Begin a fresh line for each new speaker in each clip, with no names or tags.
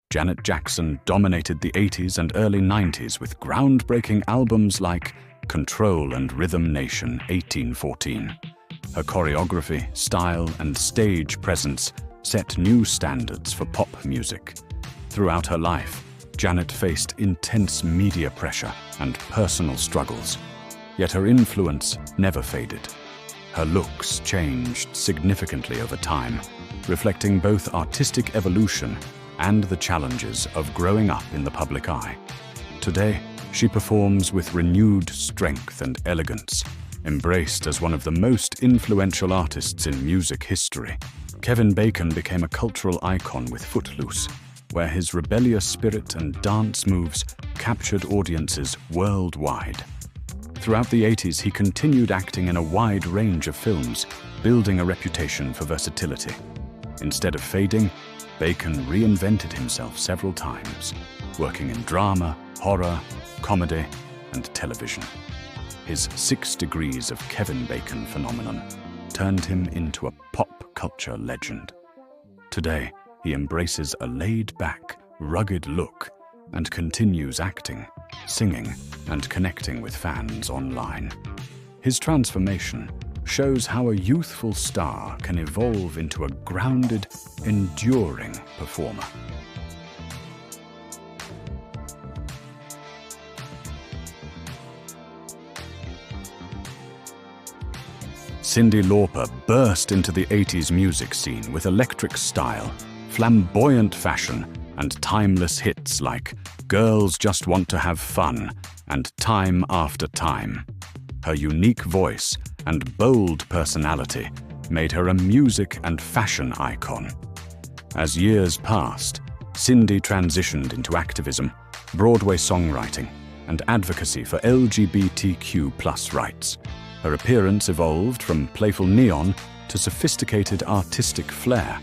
Janet Jackson dominated the 80s and early 90s with groundbreaking albums like Control and Rhythm Nation 1814. Her choreography, style, and stage presence set new standards for pop music. Throughout her life, Janet faced intense media pressure and personal struggles, yet her influence never faded. Her looks changed significantly over time, reflecting both artistic evolution and the challenges of growing up in the public eye. Today, she performs with renewed strength and elegance, embraced as one of the most influential artists in music history. Kevin Bacon became a cultural icon with Footloose, where his rebellious spirit and dance moves captured audiences worldwide. Throughout the 80s, he continued acting in a wide range of films, building a reputation for versatility. Instead of fading, Bacon reinvented himself several times, working in drama, horror, comedy, and television. His 6 Degrees of Kevin Bacon phenomenon turned him into a pop culture legend. Today, he embraces a laid-back, rugged look and continues acting, singing, and connecting with fans online. His transformation shows how a youthful star can evolve into a grounded, enduring performer. Cyndi Lauper burst into the 80s music scene with electric style, flamboyant fashion, and timeless hits like Girls Just Want to Have Fun and Time After Time. Her unique voice and bold personality made her a music and fashion icon. As years passed, Cyndi transitioned into activism, Broadway songwriting, and advocacy for LGBTQ+ rights. Her appearance evolved from playful neon to sophisticated artistic flair,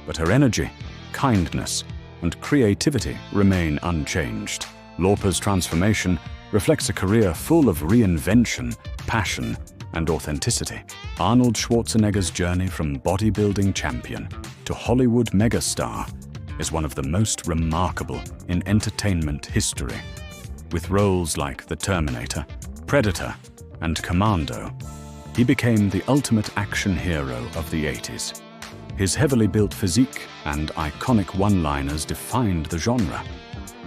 but her energy, kindness, and creativity remain unchanged. Lauper's transformation reflects a career full of reinvention, passion, and authenticity. Arnold Schwarzenegger's journey from bodybuilding champion to Hollywood megastar is one of the most remarkable in entertainment history. With roles like The Terminator, Predator, and Commando, he became the ultimate action hero of the 80s. His heavily built physique and iconic one-liners defined the genre.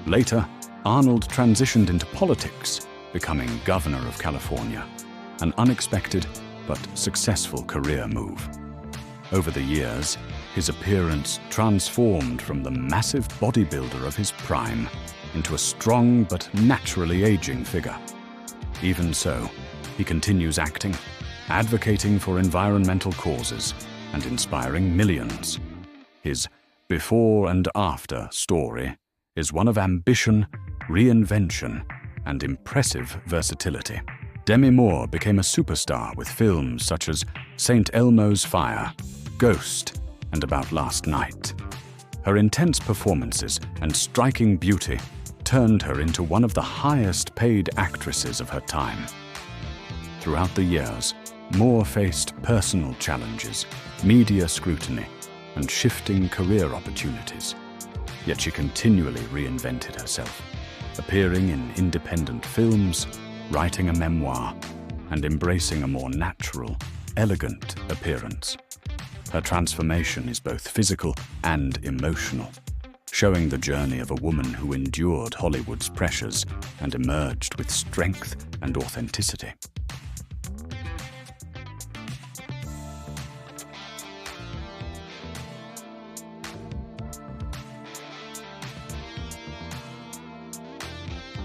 Later, Arnold transitioned into politics, becoming governor of California, an unexpected but successful career move. Over the years, his appearance transformed from the massive bodybuilder of his prime into a strong but naturally aging figure. Even so, he continues acting, advocating for environmental causes, and inspiring millions. His before and after story is one of ambition, reinvention, and impressive versatility. Demi Moore became a superstar with films such as St. Elmo's Fire, Ghost, and About Last Night. Her intense performances and striking beauty turned her into one of the highest-paid actresses of her time. Throughout the years, Moore faced personal challenges, media scrutiny, and shifting career opportunities. Yet she continually reinvented herself, appearing in independent films, writing a memoir, and embracing a more natural, elegant appearance. Her transformation is both physical and emotional, showing the journey of a woman who endured Hollywood's pressures and emerged with strength and authenticity.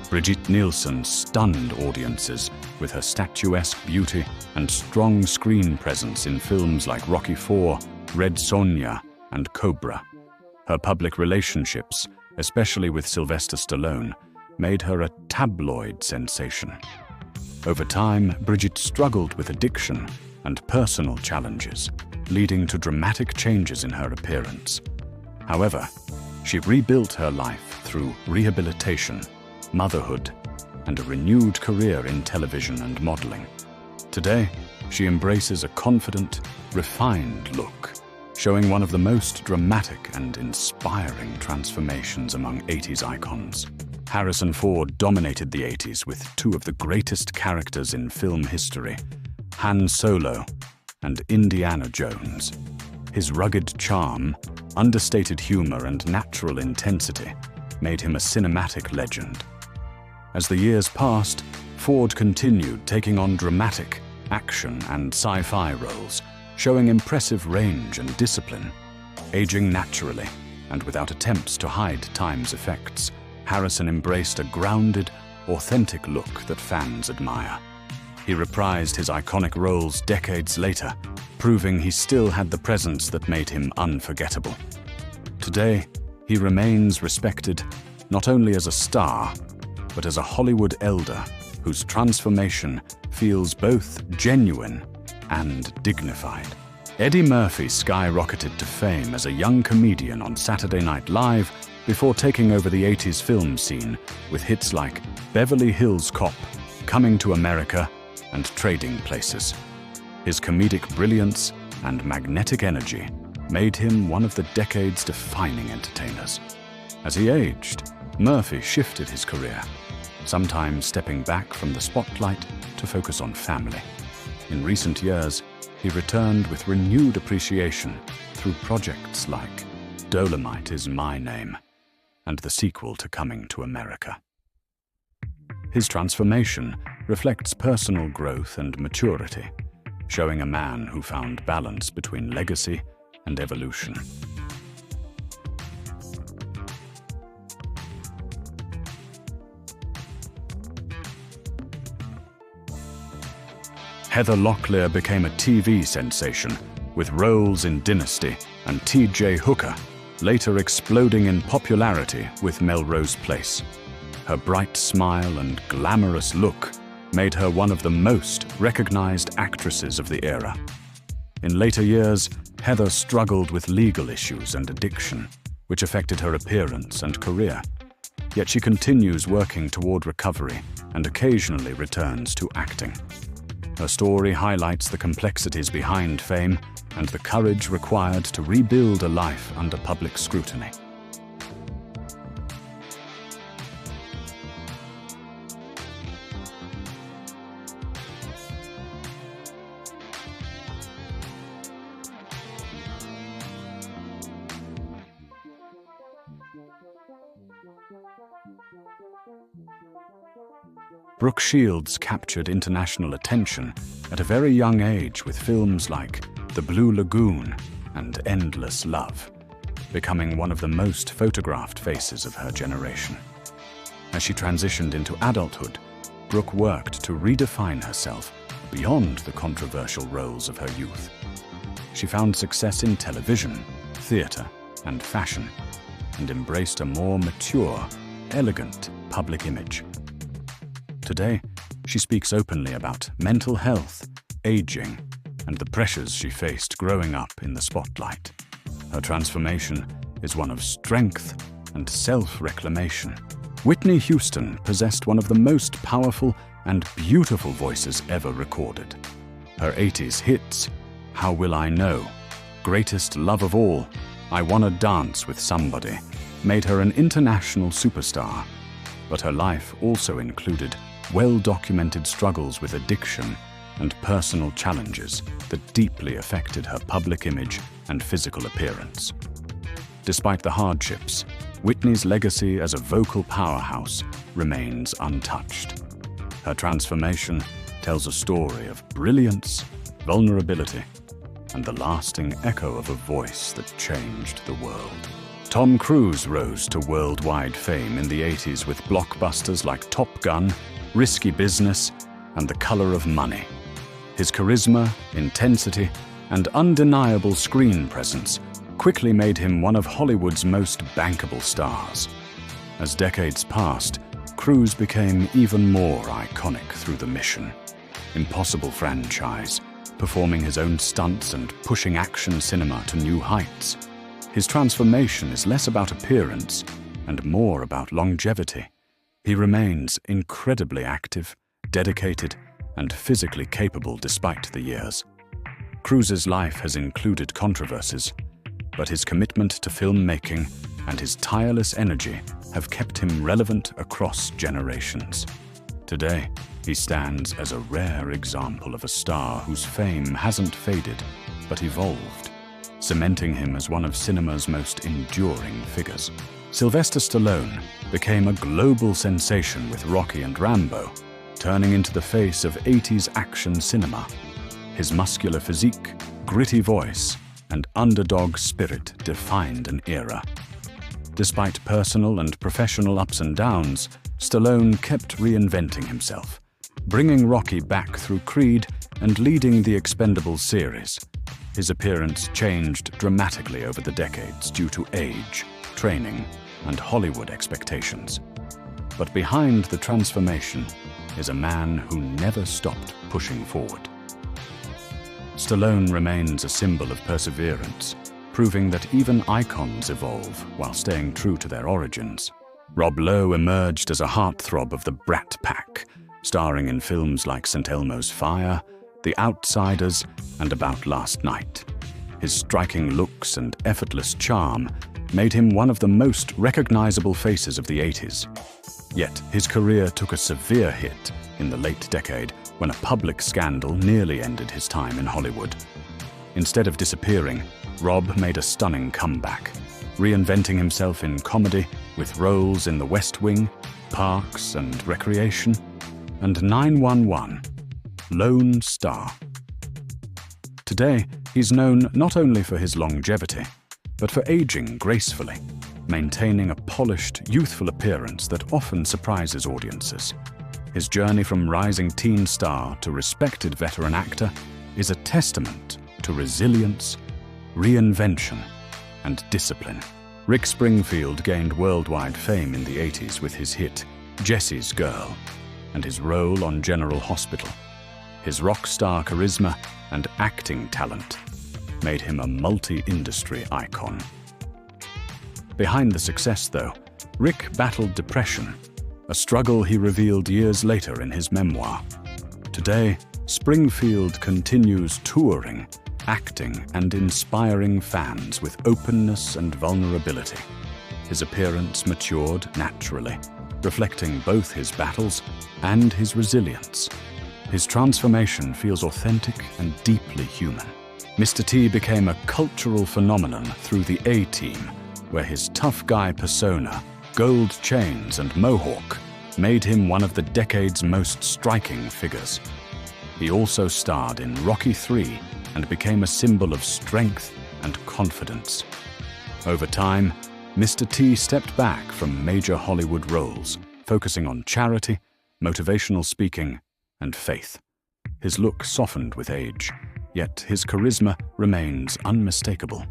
Brigitte Nielsen stunned audiences with her statuesque beauty and strong screen presence in films like Rocky IV, Red Sonja, and Cobra. Her public relationships, especially with Sylvester Stallone, made her a tabloid sensation. Over time, Brigitte struggled with addiction and personal challenges, leading to dramatic changes in her appearance. However, she rebuilt her life through rehabilitation, motherhood, and a renewed career in television and modeling. Today, she embraces a confident, refined look, showing one of the most dramatic and inspiring transformations among 80s icons. Harrison Ford dominated the 80s with two of the greatest characters in film history, Han Solo and Indiana Jones. His rugged charm, understated humor, and natural intensity made him a cinematic legend. As the years passed, Ford continued taking on dramatic, action, and sci-fi roles, showing impressive range and discipline. Aging naturally and without attempts to hide time's effects, Harrison embraced a grounded, authentic look that fans admire. He reprised his iconic roles decades later, proving he still had the presence that made him unforgettable. Today, he remains respected not only as a star, but as a Hollywood elder whose transformation feels both genuine and dignified. Eddie Murphy skyrocketed to fame as a young comedian on Saturday Night Live before taking over the 80s film scene with hits like Beverly Hills Cop, Coming to America, and Trading Places. His comedic brilliance and magnetic energy made him one of the decade's defining entertainers. As he aged, Murphy shifted his career, sometimes stepping back from the spotlight to focus on family. In recent years, he returned with renewed appreciation through projects like Dolomite Is My Name and the sequel to Coming to America. His transformation reflects personal growth and maturity, showing a man who found balance between legacy and evolution. Heather Locklear became a TV sensation with roles in Dynasty and T.J. Hooker, later exploding in popularity with Melrose Place. Her bright smile and glamorous look made her one of the most recognized actresses of the era. In later years, Heather struggled with legal issues and addiction, which affected her appearance and career. Yet she continues working toward recovery and occasionally returns to acting. Her story highlights the complexities behind fame and the courage required to rebuild a life under public scrutiny. Brooke Shields captured international attention at a very young age with films like The Blue Lagoon and Endless Love, becoming one of the most photographed faces of her generation. As she transitioned into adulthood, Brooke worked to redefine herself beyond the controversial roles of her youth. She found success in television, theater, and fashion, and embraced a more mature, elegant public image. Today, she speaks openly about mental health, aging, and the pressures she faced growing up in the spotlight. Her transformation is one of strength and self-reclamation. Whitney Houston possessed one of the most powerful and beautiful voices ever recorded. Her 80s hits, How Will I Know, Greatest Love of All, I Wanna Dance with Somebody, made her an international superstar. But her life also included well-documented struggles with addiction and personal challenges that deeply affected her public image and physical appearance. Despite the hardships, Whitney's legacy as a vocal powerhouse remains untouched. Her transformation tells a story of brilliance, vulnerability, and the lasting echo of a voice that changed the world. Tom Cruise rose to worldwide fame in the 80s with blockbusters like Top Gun, Risky Business, and The Color of Money. His charisma, intensity, and undeniable screen presence quickly made him one of Hollywood's most bankable stars. As decades passed, Cruise became even more iconic through The Mission, Impossible franchise, performing his own stunts and pushing action cinema to new heights. His transformation is less about appearance and more about longevity. He remains incredibly active, dedicated, and physically capable despite the years. Cruise's life has included controversies, but his commitment to filmmaking and his tireless energy have kept him relevant across generations. Today, he stands as a rare example of a star whose fame hasn't faded, but evolved, cementing him as one of cinema's most enduring figures. Sylvester Stallone became a global sensation with Rocky and Rambo, turning into the face of 80s action cinema. His muscular physique, gritty voice, and underdog spirit defined an era. Despite personal and professional ups and downs, Stallone kept reinventing himself, bringing Rocky back through Creed and leading the Expendables series. His appearance changed dramatically over the decades due to age, training, and Hollywood expectations. But behind the transformation is a man who never stopped pushing forward. Stallone remains a symbol of perseverance, proving that even icons evolve while staying true to their origins. Rob Lowe emerged as a heartthrob of the Brat Pack, starring in films like St. Elmo's Fire, The Outsiders, and About Last Night. His striking looks and effortless charm made him one of the most recognizable faces of the 80s. Yet his career took a severe hit in the late decade when a public scandal nearly ended his time in Hollywood. Instead of disappearing, Rob made a stunning comeback, reinventing himself in comedy with roles in The West Wing, Parks and Recreation, and 911, Lone Star. Today, he's known not only for his longevity, but for aging gracefully, maintaining a polished, youthful appearance that often surprises audiences. His journey from rising teen star to respected veteran actor is a testament to resilience, reinvention, and discipline. Rick Springfield gained worldwide fame in the 80s with his hit Jesse's Girl and his role on General Hospital. His rock star charisma and acting talent made him a multi-industry icon. Behind the success, though, Rick battled depression, a struggle he revealed years later in his memoir. Today, Springfield continues touring, acting, and inspiring fans with openness and vulnerability. His appearance matured naturally, reflecting both his battles and his resilience. His transformation feels authentic and deeply human. Mr. T became a cultural phenomenon through the A-Team, where his tough guy persona, gold chains, and mohawk made him one of the decade's most striking figures. He also starred in Rocky III and became a symbol of strength and confidence. Over time, Mr. T stepped back from major Hollywood roles, focusing on charity, motivational speaking, and faith. His look softened with age, yet his charisma remains unmistakable.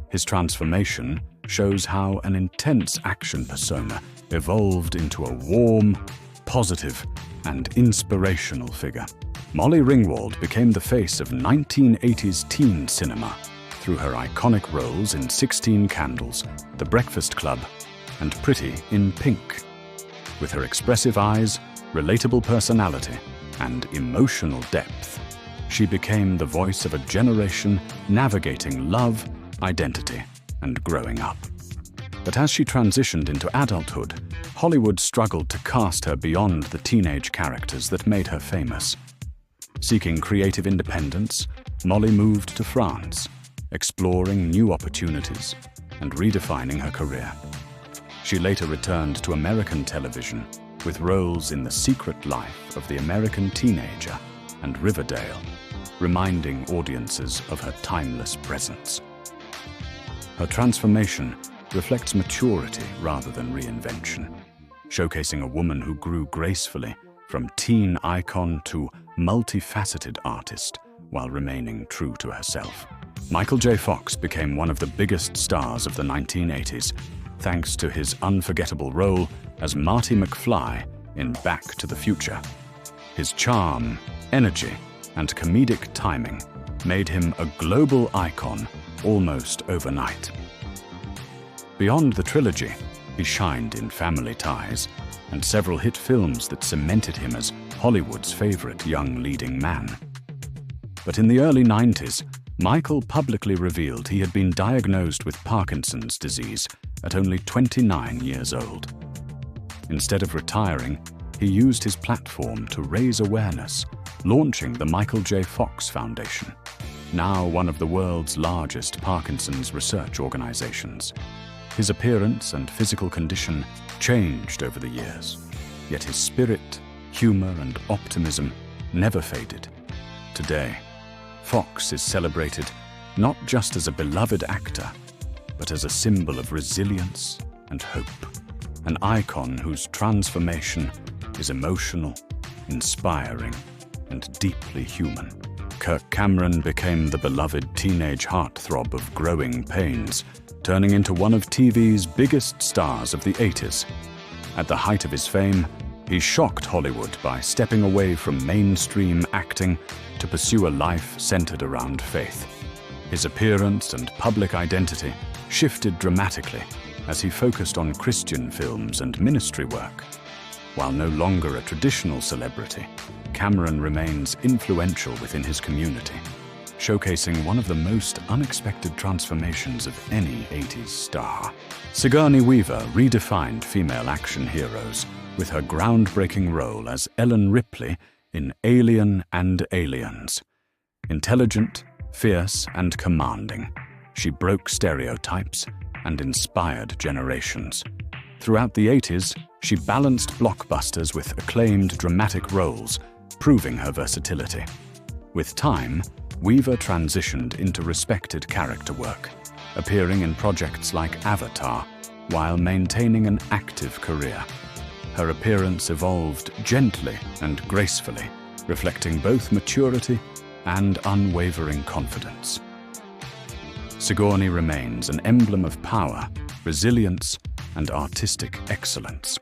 His transformation shows how an intense action persona evolved into a warm, positive, and inspirational figure. Molly Ringwald became the face of 1980s teen cinema through her iconic roles in 16 Candles, The Breakfast Club, and Pretty in Pink. With her expressive eyes, relatable personality, and emotional depth, she became the voice of a generation navigating love, identity, and growing up. But as she transitioned into adulthood, Hollywood struggled to cast her beyond the teenage characters that made her famous. Seeking creative independence, Molly moved to France, exploring new opportunities and redefining her career. She later returned to American television with roles in The Secret Life of the American Teenager and Riverdale, reminding audiences of her timeless presence. Her transformation reflects maturity rather than reinvention, showcasing a woman who grew gracefully from teen icon to multifaceted artist while remaining true to herself. Michael J. Fox became one of the biggest stars of the 1980s, thanks to his unforgettable role as Marty McFly in Back to the Future. His charm, energy, and comedic timing made him a global icon almost overnight. Beyond the trilogy, he shined in Family Ties and several hit films that cemented him as Hollywood's favorite young leading man. But in the early 90s, Michael publicly revealed he had been diagnosed with Parkinson's disease at only 29 years old. Instead of retiring, he used his platform to raise awareness, launching the Michael J. Fox Foundation, now one of the world's largest Parkinson's research organizations. His appearance and physical condition changed over the years, yet his spirit, humor, and optimism never faded. Today, Fox is celebrated not just as a beloved actor, but as a symbol of resilience and hope, an icon whose transformation is emotional, inspiring, and deeply human. Kirk Cameron became the beloved teenage heartthrob of growing pains, turning into one of TV's biggest stars of the 80s. At the height of his fame, he shocked Hollywood by stepping away from mainstream acting to pursue a life centered around faith. His appearance and public identity shifted dramatically as he focused on Christian films and ministry work. While no longer a traditional celebrity, Cameron remains influential within his community, showcasing one of the most unexpected transformations of any 80s star. Sigourney Weaver redefined female action heroes with her groundbreaking role as Ellen Ripley in Alien and Aliens. Intelligent, fierce, and commanding, she broke stereotypes and inspired generations. Throughout the 80s, she balanced blockbusters with acclaimed dramatic roles, proving her versatility. With time, Weaver transitioned into respected character work, appearing in projects like Avatar, while maintaining an active career. Her appearance evolved gently and gracefully, reflecting both maturity and unwavering confidence. Sigourney remains an emblem of power, resilience, and artistic excellence.